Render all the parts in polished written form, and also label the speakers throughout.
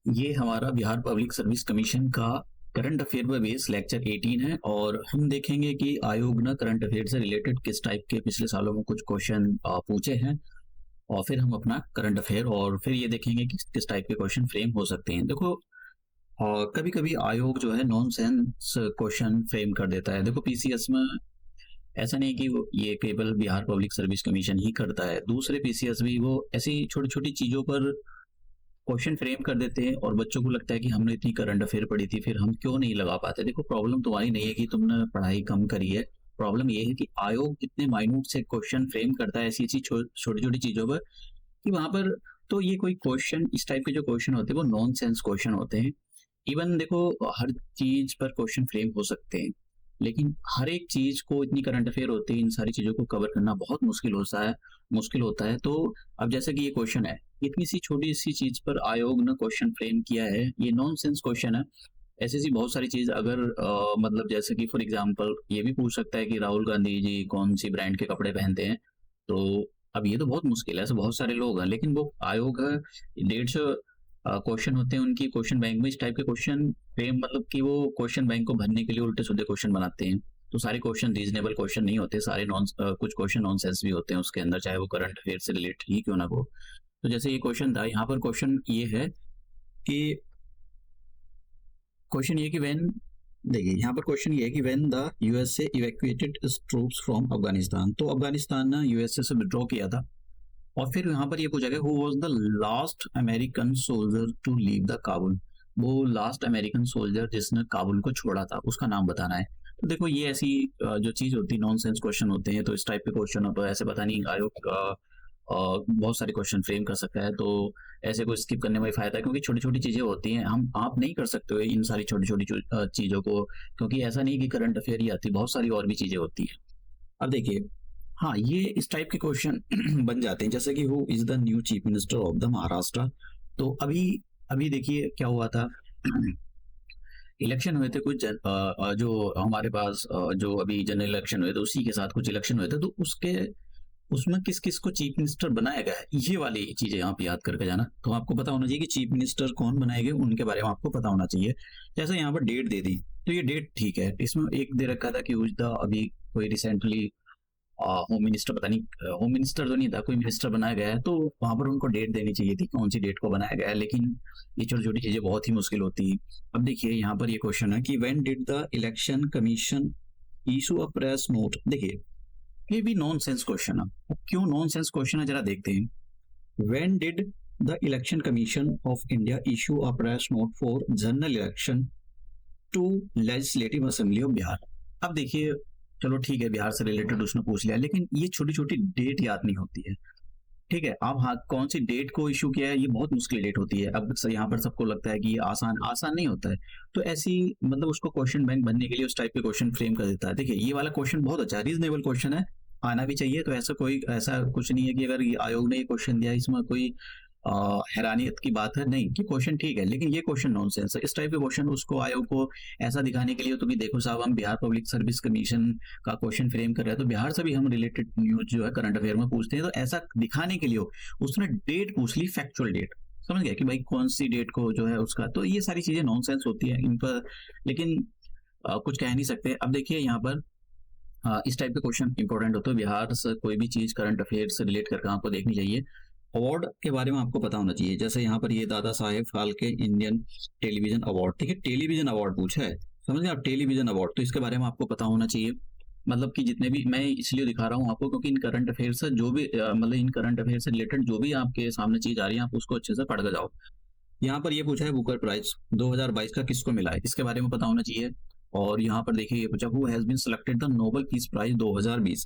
Speaker 1: ये हमारा Bihar public service commission का करंट अफेयर पर बेस लेक्चर 18 है और हम देखेंगे कि आयोग ने करंट अफेयर से रिलेटेड किस टाइप के पिछले सालों में कुछ क्वेश्चन पूछे हैं और फिर हम अपना करंट अफेयर और फिर ये देखेंगे कि किस टाइप के क्वेश्चन फ्रेम हो सकते हैं। देखो कभी कभी आयोग जो है नॉन सेंस क्वेश्चन फ्रेम कर देता है। देखो पीसीएस में ऐसा नहीं कि वो ये केवल बिहार पब्लिक सर्विस कमीशन ही करता है, दूसरे पीसीएस भी वो ऐसी छोटी छोटी चीजों पर क्वेश्चन फ्रेम कर देते हैं और बच्चों को लगता है कि हमने इतनी करंट अफेयर पढ़ी थी फिर हम क्यों नहीं लगा पाते। देखो प्रॉब्लम तुम्हारी नहीं है कि तुमने पढ़ाई कम करी है, प्रॉब्लम ये है कि आयोग इतने माइन्यूट से क्वेश्चन फ्रेम करता है ऐसी ऐसी छोटी छोटी चीजों पर कि वहां पर तो ये कोई क्वेश्चन इस टाइप के जो क्वेश्चन होते हैं वो नॉन सेंस क्वेश्चन होते हैं। इवन देखो हर चीज पर क्वेश्चन फ्रेम हो सकते हैं लेकिन हर एक चीज को इतनी करंट अफेयर होती है, इन सारी चीजों को कवर करना बहुत मुश्किल होता है। तो अब जैसे कि ये क्वेश्चन है, इतनी सी छोटी सी चीज पर आयोग ने क्वेश्चन फ्रेम किया है, ये नॉनसेंस क्वेश्चन है। ऐसी सी बहुत सारी चीज अगर मतलब जैसे कि फॉर एग्जांपल ये भी पूछ सकता है कि राहुल गांधी जी कौन सी ब्रांड के कपड़े पहनते हैं। तो अब ये तो बहुत मुश्किल है, ऐसे बहुत सारे लोग हैं लेकिन वो आयोग है 150 क्वेश्चन होते हैं उनकी क्वेश्चन बैंक में, इस टाइप के क्वेश्चन फ्रेम मतलब कि वो क्वेश्चन बैंक को भरने के लिए उल्टे सीधे क्वेश्चन बनाते हैं। तो सारे क्वेश्चन रीजनेबल क्वेश्चन नहीं होते, सारे कुछ क्वेश्चन नॉनसेंस भी होते हैं उसके अंदर, चाहे वो करंट अफेयर से रिलेटेड ही क्यों ना हो। तो जैसे ये क्वेश्चन था, यहाँ पर क्वेश्चन ये है कि व्हेन देखिए यहाँ पर क्वेश्चन ये है कि when the USA evacuated it's troops from Afghanistan, तो अफगानिस्तान ने यूएसए से विड्रॉ किया था और फिर यहाँ पर ये पूछा गया who was the last American soldier to leave the Kabul, वो लास्ट अमेरिकन सोल्जर जिसने काबुल को छोड़ा था उसका नाम बताना है। तो देखो ये ऐसी जो चीज होती है नॉनसेंस क्वेश्चन होते हैं, तो इस टाइप के क्वेश्चन हो तो ऐसे पता नहीं आयोग बहुत सारे क्वेश्चन फ्रेम कर सकता है। तो ऐसे को स्किप करने में फायदा है क्योंकि छोटी छोटी चीजें होती हैं, हम आप नहीं कर सकते हो इन सारी छोटी छोटी चीजों को, क्योंकि ऐसा नहीं कि करंट अफेयर ही आती, बहुत सारी और भी चीजें होती है। अब देखिए हाँ ये इस टाइप के क्वेश्चन बन जाते हैं जैसे कि who is the new chief minister of the Maharashtra. तो अभी अभी देखिए क्या हुआ था इलेक्शन हुए थे कुछ जो हमारे पास जो अभी जनरल इलेक्शन हुए थे उसी के साथ कुछ इलेक्शन हुए थे, तो उसके उसमें किस किस को चीफ मिनिस्टर बनाया गया है ये वाली चीजें आप याद करके जाना। तो आपको पता होना चाहिए कि चीफ मिनिस्टर कौन बनाए गए उनके बारे में आपको पता होना चाहिए। जैसे यहाँ पर डेट दे दी तो ये डेट ठीक है, इसमें एक दे रखा था कि अभी कोई रिसेंटली होम मिनिस्टर, पता नहीं होम मिनिस्टर तो नहीं था, कोई मिनिस्टर बनाया गया है, तो वहां पर उनको डेट देनी चाहिए थी कौन सी डेट को बनाया गया है, लेकिन ये छोटी छोटी चीजें बहुत ही मुश्किल होती है। अब देखिए यहाँ पर ये क्वेश्चन है कि when did the election commission issue a press note. देखिए ये भी नॉन सेंस क्वेश्चन है, क्यों नॉन सेंस क्वेश्चन है जरा देखते हैं। When did the election commission of India issue a press note for general election to legislative assembly of Bihar. अब देखिए चलो ठीक है बिहार से रिलेटेड उसने पूछ लिया लेकिन ये छोटी छोटी डेट याद नहीं होती है। ठीक है आप हाँ कौन सी डेट को इशू किया है ये बहुत मुश्किल डेट होती है। अब यहाँ पर सबको लगता है कि ये आसान आसान नहीं होता है, तो ऐसी मतलब उसको क्वेश्चन बैंक बनने के लिए उस टाइप के क्वेश्चन फ्रेम कर देता है। देखिए ये वाला क्वेश्चन बहुत अच्छा रीजनेबल क्वेश्चन है, आना भी चाहिए। तो ऐसा कुछ नहीं है कि अगर ये आयोग ने ये क्वेश्चन दिया इसमें कोई हैरानियत की बात है, नहीं कि क्वेश्चन ठीक है लेकिन ये क्वेश्चन नॉनसेंस है। इस टाइप के क्वेश्चन उसको आयोग को ऐसा दिखाने के लिए तो कि देखो साहब हम बिहार पब्लिक सर्विस कमीशन का क्वेश्चन फ्रेम कर रहे हैं तो बिहार से भी हम रिलेटेड न्यूज जो है करंट अफेयर में पूछते हैं, तो ऐसा दिखाने के लिए उसने डेट पूछ ली, फैक्चुअल डेट, समझ गया कि भाई कौन सी डेट को जो है उसका। तो ये सारी चीजें नॉनसेंस होती है इन पर, लेकिन कुछ कह नहीं सकते। अब देखिए यहाँ पर इस टाइप के क्वेश्चन इंपॉर्टेंट होते हैं, बिहार से कोई भी चीज करंट अफेयर से रिलेट करके आपको देखनी चाहिए। अवार्ड के बारे में आपको पता होना चाहिए, जैसे यहाँ पर ये Dada Saheb Phalke Indian television award, ठीक है टेलीविजन अवार्ड पूछा है, समझ गए आप टेलीविजन अवार्ड, तो इसके बारे में आपको पता होना चाहिए। मतलब कि जितने भी मैं इसलिए दिखा रहा हूँ आपको क्योंकि इन करंट अफेयर से जो भी मतलब इन करंट अफेयर से रिलेटेड जो भी आपके सामने चीज आ रही है आप उसको अच्छे से पढ़ कर जाओ। यहाँ पर ये पूछा है बुकर प्राइज 2022 का किसको मिला है, इसके बारे में पता होना चाहिए। और यहाँ पर देखिए ये पूछा who has been selected the Nobel peace prize 2020।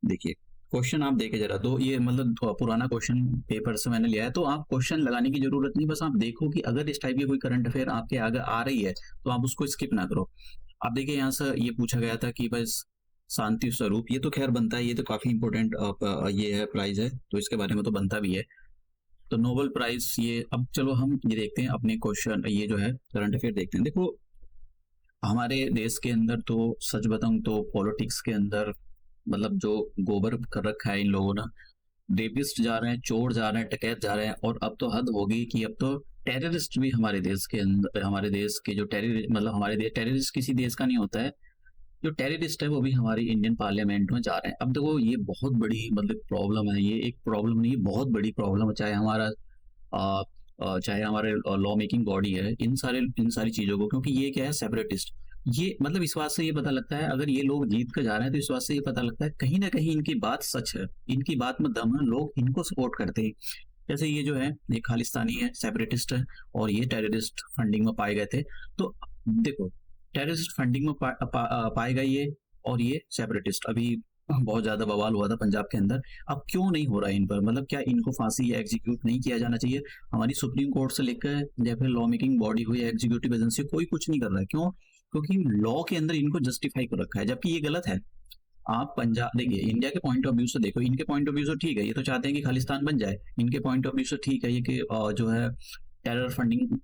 Speaker 1: देखिए क्वेश्चन आप देखे जरा, तो ये मतलब पुराना क्वेश्चन पेपर से मैंने लिया है, तो आप क्वेश्चन लगाने की जरूरत नहीं, बस आप देखो कि अगर इस टाइप की कोई करंट अफेयर आपके आगे आ रही है तो आप उसको स्किप ना करो। आप देखिए यहाँ से ये पूछा गया था कि बस शांति स्वरूप, ये तो खैर बनता है, ये तो काफी इंपॉर्टेंट ये है प्राइज है तो इसके बारे में तो बनता भी है। तो नोबेल प्राइज ये, अब चलो हम ये देखते हैं अपने क्वेश्चन, ये जो है करंट अफेयर देखते हैं। देखो हमारे देश के अंदर तो सच बताऊं तो पॉलिटिक्स के अंदर मतलब जो गोबर कर रखा है इन लोगों ने, रेपिस्ट जा रहे हैं, चोर जा रहे हैं, टकैत जा रहे हैं, और अब तो हद होगी कि अब तो टेररिस्ट भी हमारे देश के अंदर, हमारे देश के जो मतलब हमारे देश, टेररिस्ट किसी देश का नहीं होता है, जो टेररिस्ट है वो भी हमारी इंडियन पार्लियामेंट में जा रहे हैं। अब देखो ये बहुत बड़ी मतलब प्रॉब्लम है, ये एक प्रॉब्लम नहीं, बहुत बड़ी प्रॉब्लम है। चाहे हमारे लॉ मेकिंग बॉडी है, इन सारी चीज़ों को, क्योंकि ये क्या है, सेपरेटिस्ट। ये मतलब इस बात से ये पता लगता है, अगर ये लोग जीत कर जा रहे हैं तो इस बात से ये पता लगता है कहीं ना कहीं इनकी बात सच है, इनकी बात में दम है, लोग इनको सपोर्ट करते हैं। जैसे ये जो है, ये खालिस्तानी है, सेपरेटिस्ट है, और ये टेररिस्ट फंडिंग में पाए गए थे। तो देखो, टेररिस्ट फंडिंग में पाए गए ये, और ये सेपरेटिस्ट। अभी बहुत ज्यादा बवाल हुआ था पंजाब के अंदर। अब क्यों नहीं हो रहा है इन पर, मतलब क्या इनको फांसी या एग्जीक्यूट नहीं किया जाना चाहिए? हमारी सुप्रीम कोर्ट से लेकर या फिर लॉ मेकिंग बॉडी हो या एग्जीक्यूटिव एजेंसी, कोई कुछ नहीं कर रहा है। क्यों? क्योंकि लॉ के अंदर इनको जस्टिफाई कर रखा है, जबकि ये गलत है। आप पंजाब देखिए, इंडिया के पॉइंट ऑफ व्यू से देखो, इनके पॉइंट ऑफ व्यू से ठीक है, ये तो चाहते हैं कि खालिस्तान बन जाए। इनके पॉइंट ऑफ व्यू से ठीक है ये कि जो है टेरर फंडिंग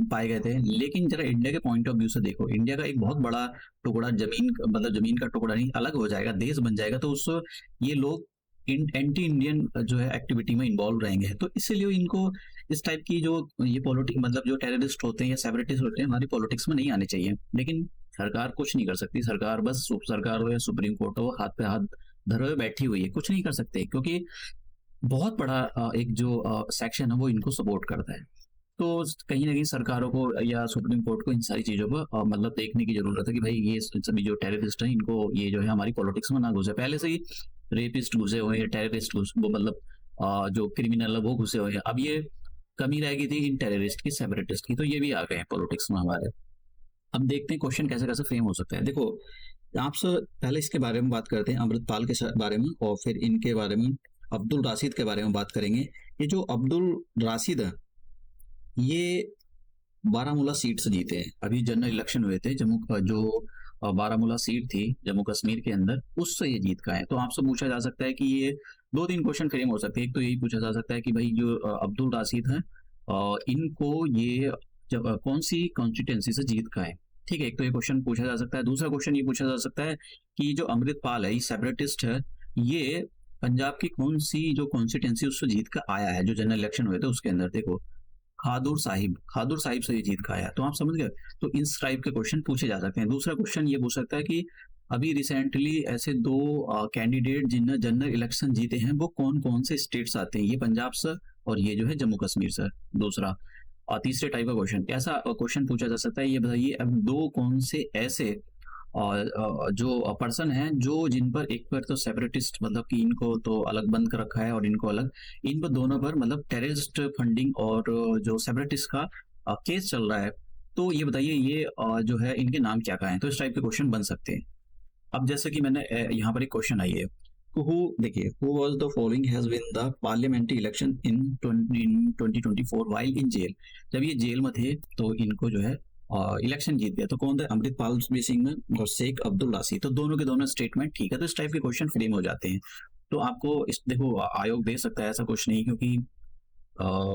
Speaker 1: पाए गए थे। लेकिन जरा इंडिया के पॉइंट ऑफ व्यू से देखो, इंडिया का एक बहुत बड़ा टुकड़ा जमीन, मतलब जमीन का टुकड़ा नहीं, अलग हो जाएगा, देश बन जाएगा, तो उससे ये लोग एंटी इंडियन जो है एक्टिविटी में इन्वॉल्व रहेंगे। तो इसीलिए इनको इस टाइप की जो ये पॉलिटिक्स, मतलब जो टेररिस्ट होते हैं या सेपरेटिस्ट होते हैं, हमारी पॉलिटिक्स में नहीं आने चाहिए। लेकिन सरकार कुछ नहीं कर सकती, सरकार बस सरकार हो या सुप्रीम कोर्ट हो, हाथ पे हाथ धरे हुए बैठी हुई है, कुछ नहीं कर सकते, क्योंकि बहुत बड़ा एक जो सेक्शन है वो इनको सपोर्ट करता है। तो कहीं ना कहीं सरकारों को या सुप्रीम कोर्ट को इन सारी चीज़ों पर मतलब देखने की जरूरत है कि भाई ये सभी जो टेररिस्ट हैं, इनको ये जो है हमारी पॉलिटिक्स में ना घुसे। पहले से ही रेपिस्ट घुसे हुए हैं, टेररिस्ट वो मतलब जो क्रिमिनल है वो घुसे हुए हैं। अब ये कमी रह गई थी इन टेररिस्ट की, सेपरेटिस्ट की, तो ये भी आ गए हैं पॉलिटिक्स में हमारे। अब देखते हैं क्वेश्चन कैसे कैसे फ्रेम हो सकता है। देखो, आपसे पहले इसके बारे में बात करते हैं, अमृतपाल के बारे में, और फिर इनके बारे में, अब्दुल राशिद के बारे में बात करेंगे। ये जो अब्दुल राशिद है, ये बारामूला सीट से जीते हैं। अभी जनरल इलेक्शन हुए थे, बारामूला सीट थी जम्मू कश्मीर के अंदर, उससे ये जीत का है। तो आपसे पूछा जा सकता है कि ये दो तीन क्वेश्चन फ्रेम हो सकते हैं। एक तो यही पूछा जा सकता है कि भाई जो अब्दुल राशिद है, इनको ये जब कौन सी कॉन्स्टिट्यूंसी से जीत का है, ठीक है, एक तो ये क्वेश्चन पूछा जा सकता है। दूसरा क्वेश्चन ये पूछा जा सकता है कि जो अमृतपाल है, ये सेपरेटिस्ट है, ये पंजाब की कौन सी जो कॉन्स्टिट्यूंसी उससे जीत का आया है, जो जनरल इलेक्शन हुए थे उसके अंदर। देखो, खादुर साहिब से ये जीत का आया, तो आप समझ गए। तो इस टाइप के क्वेश्चन पूछे जा सकते हैं। दूसरा क्वेश्चन ये पूछ सकता है कि अभी रिसेंटली ऐसे दो कैंडिडेट जिनने जनरल इलेक्शन जीते हैं, वो कौन कौन से स्टेट्स आते हैं, ये पंजाब से और ये जो है जम्मू कश्मीर से। दूसरा और तीसरे टाइप का क्वेश्चन, ऐसा क्वेश्चन पूछा जा सकता है, ये बताइए अब दो कौन से ऐसे और जो पर्सन है जो जिन पर, एक पर तो सेपरेटिस्ट, मतलब कि इनको तो अलग बंद कर रखा है और इनको अलग, इन पर दोनों पर मतलब टेररिस्ट फंडिंग और जो सेपरेटिस्ट का केस चल रहा है। तो ये बताइए ये जो है इनके नाम क्या क्या है। तो इस टाइप के क्वेश्चन बन सकते हैं। अब जैसे कि मैंने यहाँ पर एक क्वेश्चन आई है, हु देखिए, who was the following has win the parliamentary election in 2024 while in jail. जब ये जेल में थे तो इनको जो है इलेक्शन जीत गया। तो कौन थे? अमृतपाल सिंह और शेख अब्दुल राशिद। तो दोनों के दोनों स्टेटमेंट ठीक है, तो इस टाइप के क्वेश्चन फ्रेम हो जाते हैं। तो आपको देखो, आयोग दे सकता है, ऐसा कुछ नहीं, क्योंकि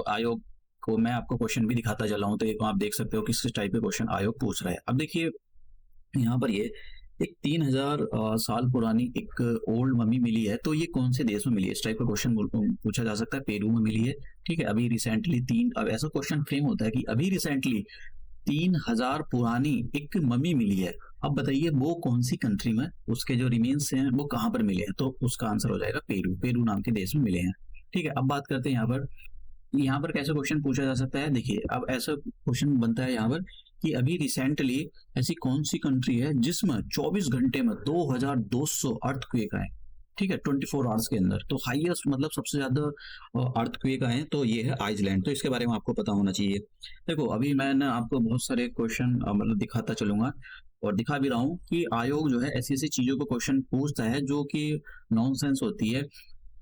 Speaker 1: आयोग को मैं आपको क्वेश्चन भी दिखाता चला हूँ, तो आप देख सकते हो किस टाइप के क्वेश्चन आयोग पूछ रहा है। अब देखिए यहाँ पर ये एक 3000 साल पुरानी एक ओल्ड मम्मी मिली है, तो ये कौन से देश में मिली है, इस टाइप का क्वेश्चन पूछा जा सकता है। पेरू में मिली है, ठीक है। अभी रिसेंटली अब ऐसा क्वेश्चन फ्रेम होता है कि अभी रिसेंटली 3000 पुरानी एक मम्मी मिली है। अब बताइए वो कौन सी कंट्री में, उसके जो रिमेन्स हैं वो कहाँ पर मिले हैं। तो उसका आंसर हो जाएगा पेरू नाम के देश में मिले हैं, ठीक है। अब बात करते हैं यहाँ पर कैसे क्वेश्चन पूछा जा सकता है। देखिए, अब ऐसा क्वेश्चन बनता है यहाँ पर कि अभी रिसेंटली ऐसी कौन सी कंट्री है जिसमें 24 घंटे में 2200 अर्थक्वेक आए, ठीक है, 24 आवर्स के अंदर। तो हाईएस्ट मतलब सबसे ज्यादा अर्थक्वेक आए, तो ये है आइसलैंड। तो इसके बारे में आपको पता होना चाहिए। देखो, अभी मैंने आपको बहुत सारे क्वेश्चन मतलब दिखाता चलूंगा और दिखा भी रहा हूँ कि आयोग जो है ऐसी ऐसी चीजों को क्वेश्चन पूछता है जो कि नॉनसेंस होती है।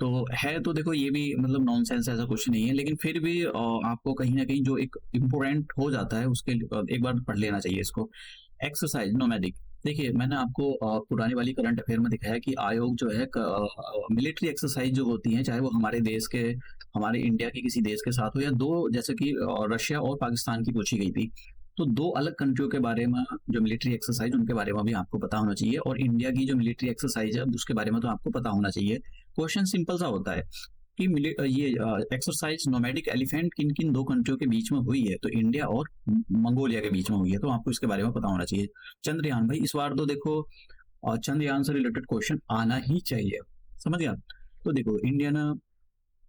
Speaker 1: तो देखो ये भी मतलब नॉनसेंस, ऐसा कुछ नहीं है, लेकिन फिर भी आपको कहीं ना कहीं जो एक इम्पोर्टेंट हो जाता है उसके एक बार पढ़ लेना चाहिए इसको। एक्सरसाइज नोमैडिक, देखिए मैंने आपको पुरानी वाली करंट अफेयर में दिखाया कि आयोग जो है मिलिट्री एक्सरसाइज जो होती है, चाहे वो हमारे इंडिया के किसी देश के साथ हो, या दो जैसे कि रशिया और पाकिस्तान की पूछी गई थी, तो दो अलग कंट्रियों के बारे में जो मिलिट्री एक्सरसाइज, उनके बारे में भी आपको पता होना चाहिए। और इंडिया की जो मिलिट्री एक्सरसाइज है उसके बारे में तो आपको पता होना चाहिए। क्वेश्चन सिंपल सा होता है कि ये एक्सरसाइज नोमैडिक एलिफेंट किन किन दो कंट्रियों के बीच में हुई है, तो इंडिया और मंगोलिया के बीच में हुई है, तो आपको इसके बारे में पता होना चाहिए। चंद्रयान भाई इस बार तो देखो चंद्रयान से रिलेटेड क्वेश्चन आना ही चाहिए, समझ गया। तो देखो इंडिया ने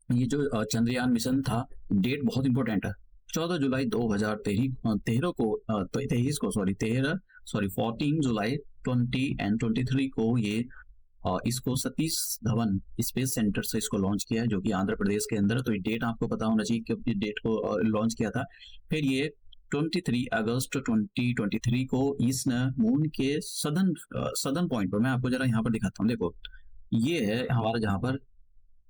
Speaker 1: ये जो चंद्रयान मिशन था, डेट बहुत इंपॉर्टेंट है। 14 जुलाई 2013 को 23 को सॉरी 13 सॉरी 14 जुलाई 20 एंड 23 को ये इसको सतीश धवन स्पेस सेंटर से इसको लॉन्च किया है, जो कि आंध्र प्रदेश के अंदर। तो ये डेट आपको पता होना चाहिए कि इस डेट को लॉन्च किया था। फिर ये 23 अगस्त 2023 को इसने मून के सदर्न पॉइंट पर, मैं आपको जरा यहाँ पर दिखाता हूँ, देखो ये है हमारा जहाँ पर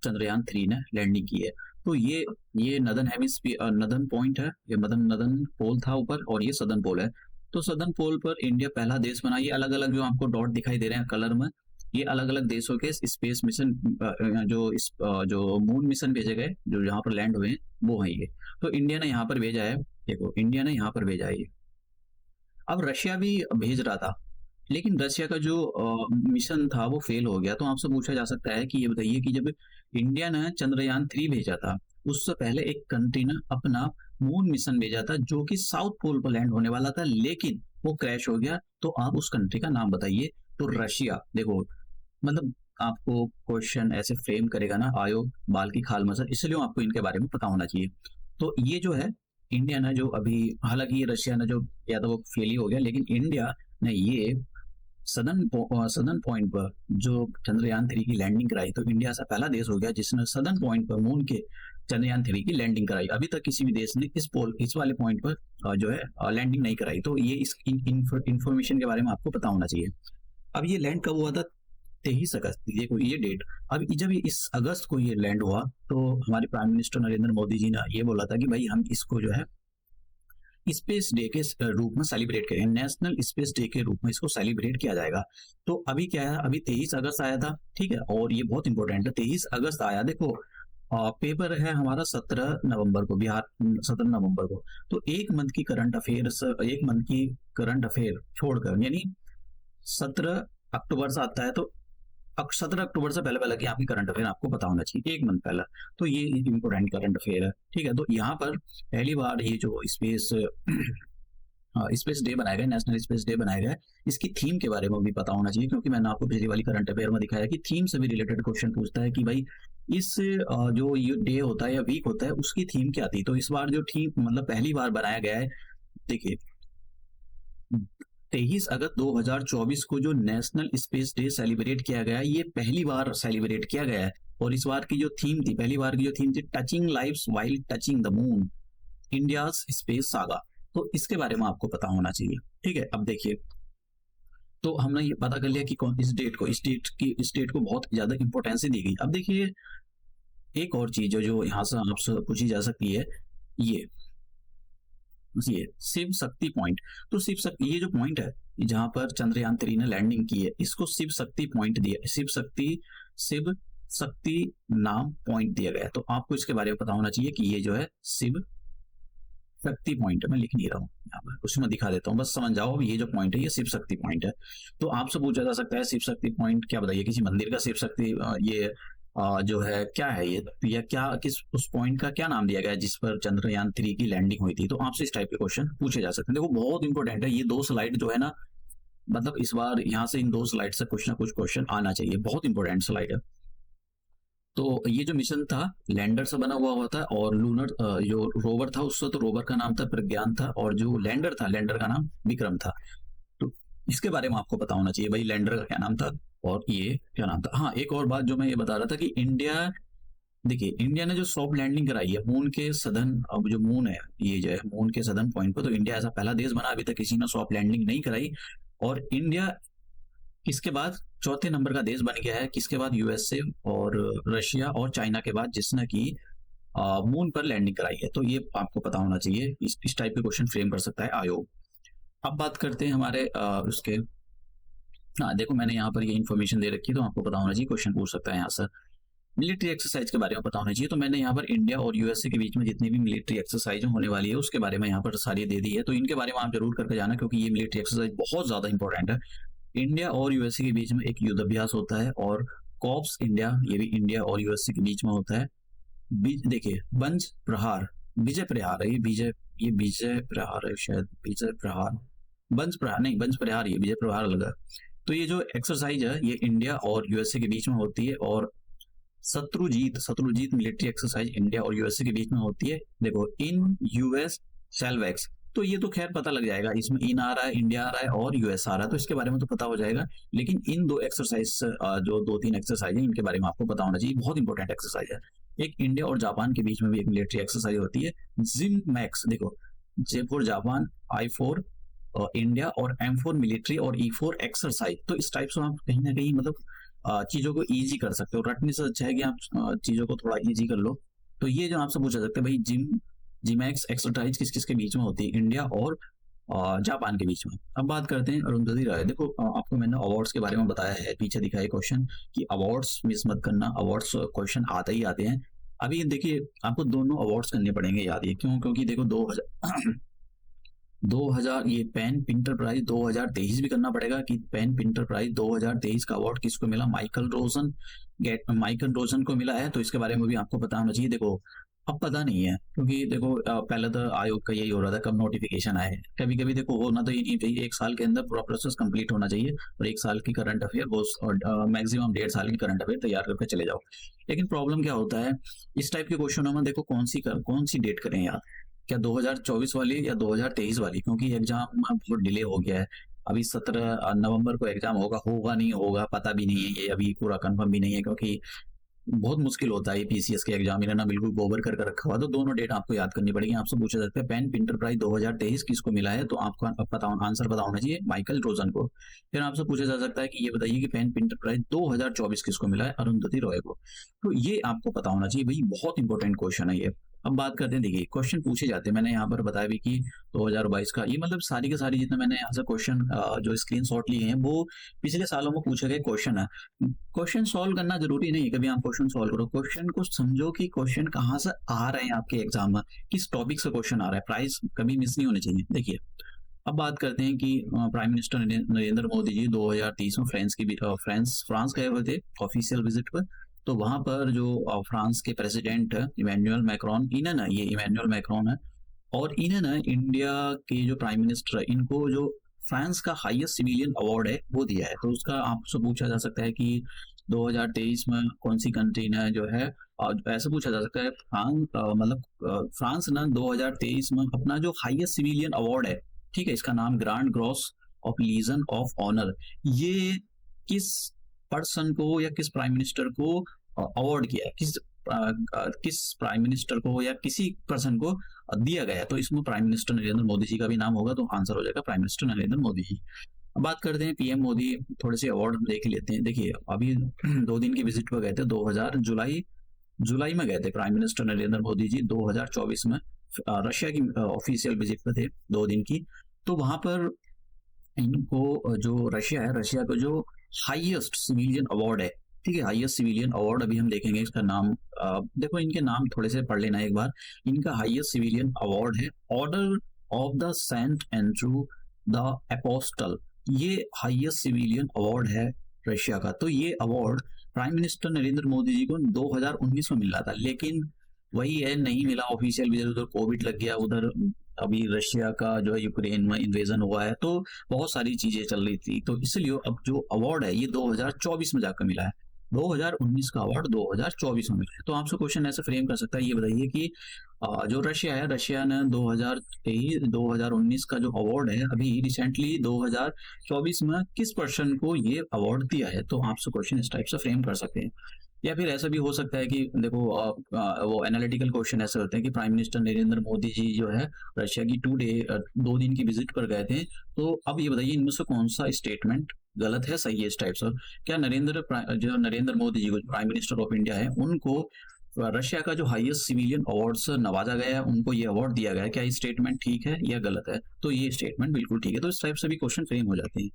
Speaker 1: चंद्रयान 3 ने लैंडिंग की है। तो ये नदन हेमिस्फीयर नदन पॉइंट है, ये नदन पोल था ऊपर, और ये सदर्न पोल है। तो सदर्न पोल पर इंडिया पहला देश बना। ये अलग अलग जो आपको डॉट दिखाई दे रहे हैं कलर में, ये अलग अलग देशों के स्पेस मिशन जो मून मिशन भेजे गए, जो यहाँ पर लैंड हुए हैं, वो है ये। तो इंडिया ने यहाँ पर भेजा है, देखो इंडिया ने यहाँ पर भेजा है ये। अब रशिया भी भेज रहा था, लेकिन रशिया का जो मिशन था वो फेल हो गया। तो आपसे पूछा जा सकता है कि ये बताइए कि जब इंडिया ने चंद्रयान 3 भेजा था, उससे पहले एक कंट्री ने अपना मून मिशन भेजा था, जो कि साउथ पोल पर लैंड होने वाला था, लेकिन वो क्रैश हो गया। तो आप उस कंट्री का नाम बताइए। तो रशिया, देखो मतलब आपको क्वेश्चन ऐसे फ्रेम करेगा ना आयोग बाल की खाल मसर, इसलिए आपको इनके बारे में पता होना चाहिए। तो ये जो है इंडिया ने जो अभी, हालांकि ये रशिया ने जो किया था वो फेल ही हो गया, लेकिन इंडिया ने ये सदर्न पॉइंट पर जो चंद्रयान 3 की लैंडिंग कराई। तो इंडिया ऐसा पहला देश हो गया जिसने सदर्न पॉइंट पर मून के चंद्रयान 3 की लैंडिंग कराई। अभी तक किसी भी देश ने इस वाले पॉइंट पर जो है लैंडिंग नहीं कराई। तो ये इस इंफॉर्मेशन के बारे में आपको पता होना चाहिए। अब ये लैंड कब हुआ था? 23 अगस्त, देखो ये डेट। अब जब इस अगस्त को ये लैंड हुआ, तो हमारे प्राइम मिनिस्टर नरेंद्र मोदी जी ने ये बोला था कि भाई हम इसको जो है स्पेस डे के रूप में सेलिब्रेट करें, नेशनल स्पेस डे के रूप में इसको सेलिब्रेट किया जाएगा। तो अभी क्या है, अभी 23 अगस्त आया था, ठीक है, और ये बहुत इंपॉर्टेंट है, 23 अगस्त आया। देखो पेपर है हमारा 17 नवंबर को, बिहार 17 नवंबर को। तो एक मंथ की करंट अफेयर छोड़कर, यानी 17 अक्टूबर से आता है, तो 17 अक्टूबर से पहले पहले की आपकी करंट अफेयर आपको पता होना चाहिए, एक मंथ पहले। तो ये इंपोर्टेंट करंट अफेयर है, ठीक है। तो यहाँ पर पहली बार ये जो स्पेस डे बनाया गया, नेशनल स्पेस डे बनाया गया, इसकी थीम के बारे में भी पता होना चाहिए, क्योंकि मैंने आपको पिछली वाली करंट अफेयर में दिखाया कि थीम से भी रिलेटेड क्वेश्चन पूछता है कि भाई इस जो ये डे होता है या वीक होता है उसकी थीम क्या थी। तो इस बार जो थीम मतलब पहली बार बनाया गया है, देखिए 23 अगस्त 2024 को जो नेशनल स्पेस डे सेलिब्रेट किया गया है, ये पहली बार सेलिब्रेट किया गया है। और इस बार की जो थीम थी, पहली बार की जो थीम थी, touching lives while touching the moon, India's space saga. तो इसके बारे में आपको पता होना चाहिए, ठीक है। अब देखिए, तो हमने ये पता कर लिया कि कौन इस डेट को बहुत ज्यादा इंपॉर्टेंस दी गई। अब देखिए एक और चीज जो यहाँ से आपसे पूछी जा सकती है, ये शिव शक्ति पॉइंट। तो शिव शक्ति, ये जो पॉइंट है जहां पर चंद्रयान 3 ने लैंडिंग की है, इसको शिव शक्ति पॉइंट दिया, शिव शक्ति नाम पॉइंट दिया गया। तो आपको इसके बारे में पता होना चाहिए कि ये जो है शिव शक्ति पॉइंट है, मैं लिख नहीं रहा हूँ यहाँ पर, उसमें दिखा देता हूँ, बस समझ जाओ। ये जो पॉइंट है ये शिव शक्ति पॉइंट है। तो आपसे पूछा जा सकता है शिव शक्ति पॉइंट क्या, बताइए किसी मंदिर का शिव शक्ति ये जो है क्या है ये, या क्या किस उस पॉइंट का क्या नाम दिया गया जिस पर चंद्रयान 3 की लैंडिंग हुई थी। तो आपसे इस टाइप के क्वेश्चन पूछे जा सकते हैं। देखो बहुत इंपॉर्टेंट है ये 2 स्लाइड जो है ना, मतलब इस बार यहाँ से इन 2 स्लाइड से कुछ ना कुछ क्वेश्चन आना चाहिए, बहुत इंपॉर्टेंट स्लाइड है। तो ये जो मिशन था लैंडर से बना हुआ था, और लूनर जो रोवर था उससे, तो रोवर का नाम था प्रज्ञान था, और जो लैंडर था लैंडर का नाम विक्रम था। तो इसके बारे में आपको पता होना चाहिए भाई लैंडर का क्या नाम था और ये क्या नाम था। हाँ, एक और बात जो मैं ये बता रहा था कि इंडिया, देखिए इंडिया ने जो सॉफ्ट लैंडिंग कराई है मून के सदर्न, अब जो मून है ये जो है मून के सदर्न पॉइंट पर, तो इंडिया ऐसा पहला देश बना, अभी तक किसी ने सॉफ्ट लैंडिंग नहीं कराई। और इंडिया इसके बाद चौथे नंबर का देश बन गया है, किसके बाद, यूएसए और रशिया और चाइना के बाद, जिसने की मून पर लैंडिंग कराई है। तो ये आपको पता होना चाहिए, इस टाइप के क्वेश्चन फ्रेम कर सकता है आयोग। अब बात करते हैं हमारे उसके, हाँ देखो मैंने यहाँ पर ये इन्फॉर्मेशन दे रखी है, तो आपको पता होना चाहिए, क्वेश्चन पूछ सकता है यहाँ से। मिलिट्री एक्सरसाइज के बारे में पता होना चाहिए। तो मैंने यहाँ पर इंडिया और यूएसए के बीच में जितनी भी मिलिट्री एक्सरसाइज होने वाली है उसके बारे में यहाँ पर सारी दे दी है। तो इनके बारे में आप जरूर करके जाना, क्योंकि ये मिलिट्री एक्सरसाइज बहुत ज्यादा इंपॉर्टेंट है। इंडिया और यूएसए के बीच में एक युद्धाभ्यास होता है, और कॉप्स इंडिया, ये भी इंडिया और यूएसए के बीच में होता है। देखिए वंश प्रहार, विजय प्रहार है ये विजय प्रहार है शायद, विजय प्रहार, वंश प्रहार नहीं, वंश प्रहार, ये विजय प्रहार लगा। तो ये जो एक्सरसाइज है ये इंडिया और यूएसए के बीच में होती है, और शत्रुजीत मिलिट्री एक्सरसाइज इंडिया और यूएसए के बीच में होती है। देखो इन यूएस सेल्वेक्स, तो ये तो खैर पता लग जाएगा, इसमें इन आ रहा है, इंडिया आ रहा है और यूएस आ रहा है, तो इसके बारे में तो पता हो जाएगा। लेकिन इन दो एक्सरसाइज, जो दो तीन एक्सरसाइज है, इनके बारे में आपको पता होना चाहिए, बहुत इंपॉर्टेंट एक्सरसाइज है। एक इंडिया और जापान के बीच में भी एक मिलिट्री एक्सरसाइज होती है, जिम मैक्स। देखो J4 जापान, I4 इंडिया, और M4 मिलिट्री, और E4 एक्सरसाइज। तो इस टाइप से आप कहीं ना कहीं मतलब चीजों को इजी कर सकते हो। रटने से अच्छा है कि आप चीजों को थोड़ा इजी कर लो। तो ये जो आपसे पूछा सकते हैं भाई, जिमैक्स एक्सरसाइज किस किस के बीच में होती है, इंडिया और जापान के बीच में। अब बात करते हैं अरुंधति रॉय। देखो आपको मैंने अवार्ड्स के बारे में बताया है, पीछे दिखा है क्वेश्चन कि अवार्ड्स मिस मत करना, अवार्ड्स क्वेश्चन आते ही आते हैं। अभी देखिए आपको दोनों अवार्ड्स करने पड़ेंगे याद, ये क्यों, क्योंकि देखो 2000 ये पेन पिंटर प्राइज 2023 भी करना पड़ेगा कि पेन पिंटर प्राइज 2023 का अवार्ड किसको मिला, माइकल रोजन को मिला है। तो इसके बारे में भी आपको पता होना चाहिए। देखो अब पता नहीं है, क्योंकि देखो पहले तो आयोग का यही हो रहा था कब नोटिफिकेशन आए। कभी कभी देखो होना तो ये नहीं चाहिए, 1 साल के अंदर पूरा प्रोसेस कंप्लीट होना चाहिए, और 1 साल की करंट अफेयर वो, और मैक्सिमम 1.5 साल की करंट अफेयर तैयार करके चले जाओ। लेकिन प्रॉब्लम क्या होता है इस टाइप के क्वेश्चनों में, देखो कौन सी डेट करें यार, क्या 2024 वाली या 2023 वाली, क्योंकि एग्जाम बहुत डिले हो गया है। अभी 17 नवंबर को एग्जाम होगा नहीं होगा पता भी नहीं है, ये अभी पूरा कंफर्म भी नहीं है, क्योंकि बहुत मुश्किल होता है पीसीएस के एग्जाम, इन्होंने बिल्कुल गोबर कर रखा हुआ। तो दोनों डेट आपको याद करनी पड़ेगी। आपसे पूछा जाता है पेन पिंटर प्राइज 2023 किसको मिला है, तो आपको पता आंसर पता होना चाहिए, माइकल रोजन को। फिर आपसे पूछा जा सकता है कि ये बताइए कि पेन पिंटर प्राइज 2024 किसको मिला है, अरुंधति रॉय को। तो ये आपको पता होना चाहिए भाई, बहुत इंपॉर्टेंट क्वेश्चन है ये। अब बात करते हैं, देखिए क्वेश्चन पूछे जाते हैं, मैंने यहाँ पर बताया भी कि 2022 का ये मतलब सारी के सारी जितने मैंने यहाँ से क्वेश्चन जो स्क्रीनशॉट लिए हैं वो पिछले सालों में पूछे गए क्वेश्चन है। क्वेश्चन सॉल्व करना जरूरी नहीं है, कभी आप क्वेश्चन सॉल्व करो, क्वेश्चन को समझो कि क्वेश्चन कहाँ से आ रहे हैं आपके एग्जाम में, किस टॉपिक से क्वेश्चन आ रहा है, प्राइस कभी मिस नहीं होने चाहिए। देखिए अब बात करते हैं कि प्राइम मिनिस्टर नरेंद्र मोदी जी 2030 में फ्रांस गए हुए थे ऑफिशियल विजिट पर। तो वहां पर जो फ्रांस के president Emmanuel Macron, Emmanuel Macron है, और इन्होंने इंडिया के जो प्राइम मिनिस्टर है इनको जो फ्रांस का हाईएस्ट सिविलियन अवार्ड है वो दिया है। तो उसका आपसे पूछा जा सकता है कि 2023 में कौन सी कंट्री ने जो है, ऐसा पूछा जा सकता है फ्रांस ने 2023 में अपना जो हाईएस्ट सिविलियन अवार्ड है, ठीक है, इसका नाम grand cross of legion of honour, ये किस पर्सन को या किस प्राइम मिनिस्टर को अवार्ड किया है, किस प्राइम मिनिस्टर को या किसी पर्सन को दिया गया है। तो इसमें प्राइम मिनिस्टर नरेंद्र मोदी जी का भी नाम होगा, तो आंसर हो जाएगा प्राइम मिनिस्टर नरेंद्र मोदी जी। अब बात करते हैं पीएम मोदी, थोड़े से अवार्ड देख लेते हैं। देखिए अभी 2 दिन की विजिट पर गए थे, 2000 जुलाई में गए थे प्राइम मिनिस्टर नरेंद्र मोदी जी 2024 में रशिया की ऑफिशियल विजिट पे थे 2 दिन की। तो वहां पर इनको जो रशिया का जो हाईएस्ट सिविलियन अवार्ड है, ठीक है, हाईएस्ट सिविलियन अवार्ड अभी हम देखेंगे इसका नाम। देखो इनके नाम थोड़े से पढ़ लेना एक बार। इनका हाईएस्ट सिविलियन अवार्ड है order of the Saint Andrew the Apostle, ये हाईएस्ट सिविलियन अवार्ड है रशिया का। तो ये award prime minister Narendra Modi ji को 2019 में मिल रहा था, लेकिन वही है नहीं मिला ऑफिशियल विजिट, उधर कोविड लग गया, उधर अभी रशिया का जो है यूक्रेन में इन्वेजन हुआ है, तो बहुत सारी चीजें चल रही थी। तो इसलिए अब जो अवार्ड है ये 2024 में जाकर मिला है, 2019 का अवार्ड 2024 में मिला है। तो आपसे क्वेश्चन ऐसे फ्रेम कर सकता है, ये बताइए कि जो रशिया ने 2019 का जो अवार्ड है अभी रिसेंटली 2024 में किस पर्सन को ये अवार्ड दिया है। तो आपसे क्वेश्चन इस टाइप से फ्रेम कर सकते हैं। या फिर ऐसा भी हो सकता है कि देखो वो एनालिटिकल क्वेश्चन ऐसे होते हैं कि प्राइम मिनिस्टर नरेंद्र मोदी जी जो है रशिया की 2 दिन की विजिट पर गए थे। तो अब ये बताइए इनमें से कौन सा स्टेटमेंट गलत है, सही है, इस टाइप से। क्या नरेंद्र मोदी जी को प्राइम मिनिस्टर ऑफ इंडिया है उनको रशिया का जो हाईएस्ट सिविलियन अवार्ड से नवाजा गया है, उनको ये अवार्ड दिया गया है, क्या ये स्टेटमेंट ठीक है या गलत है। तो ये स्टेटमेंट बिल्कुल ठीक है। तो इस टाइप से भी क्वेश्चन फ्रेम हो जाते हैं।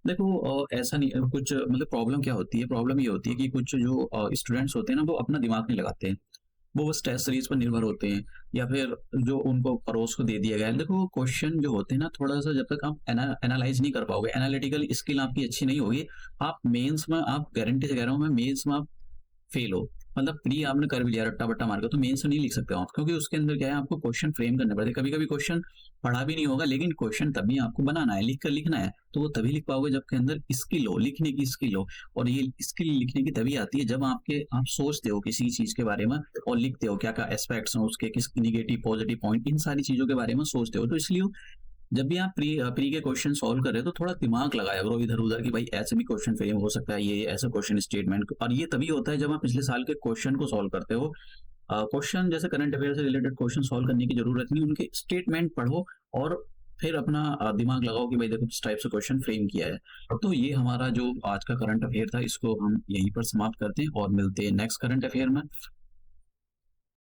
Speaker 1: देखो ऐसा नहीं, कुछ मतलब प्रॉब्लम क्या होती है, प्रॉब्लम ये होती है कि कुछ जो स्टूडेंट्स होते हैं ना वो अपना दिमाग नहीं लगाते हैं, वो बस टेस्ट सीरीज पर निर्भर होते हैं, या फिर जो उनको परोस को दे दिया गया है। देखो क्वेश्चन जो होते हैं ना, थोड़ा सा जब तक आप एनालाइज नहीं कर पाओगे, एनालिटिकल स्किल आपकी अच्छी नहीं होगी, आप मेंस में, आप गारंटी से कह रहा हूँ मैं, मेंस में आप फेल हो। मतलब प्री आपने कर भी लिया रट्टा-बट्टा मार के, तो मेंस नहीं लिख सकते हो आप, क्योंकि उसके अंदर क्या है, आपको क्वेश्चन फ्रेम करने पड़ते हैं। कभी-कभी क्वेश्चन पढ़ा भी नहीं होगा, लेकिन क्वेश्चन तभी आपको बनाना है, लिख कर लिखना है। तो वो तभी लिख पाओगे जब के अंदर स्किल हो, लिखने की स्किल हो। और ये स्किल लिखने की तभी आती है जब आप सोचते हो किसी चीज़ के बारे में और लिखते हो, क्या-क्या एस्पेक्ट्स हैं उसके, किस नेगेटिव, पॉजिटिव पॉइंट, इन सारी चीज़ों के बारे में सोचते हो। तो इसलिए जब भी आप प्री के क्वेश्चन सॉल्व कर रहे हो, तो थोड़ा दिमाग लगाया करो इधर-उधर कि भाई ऐसे भी क्वेश्चन फ्रेम हो सकता है, ये ऐसा क्वेश्चन स्टेटमेंट। और ये तभी होता है जब आप पिछले साल के क्वेश्चन को सॉल्व करते हो। क्वेश्चन जैसे करंट अफेयर से रिलेटेड क्वेश्चन सॉल्व करने की जरूरत नहीं, उनके स्टेटमेंट पढ़ो और फिर अपना दिमाग लगाओ कि भाई देखो किस टाइप से क्वेश्चन फ्रेम किया है। तो ये हमारा जो आज का करंट अफेयर था, इसको हम यहीं पर समाप्त करते हैं और मिलते हैं नेक्स्ट करंट अफेयर में।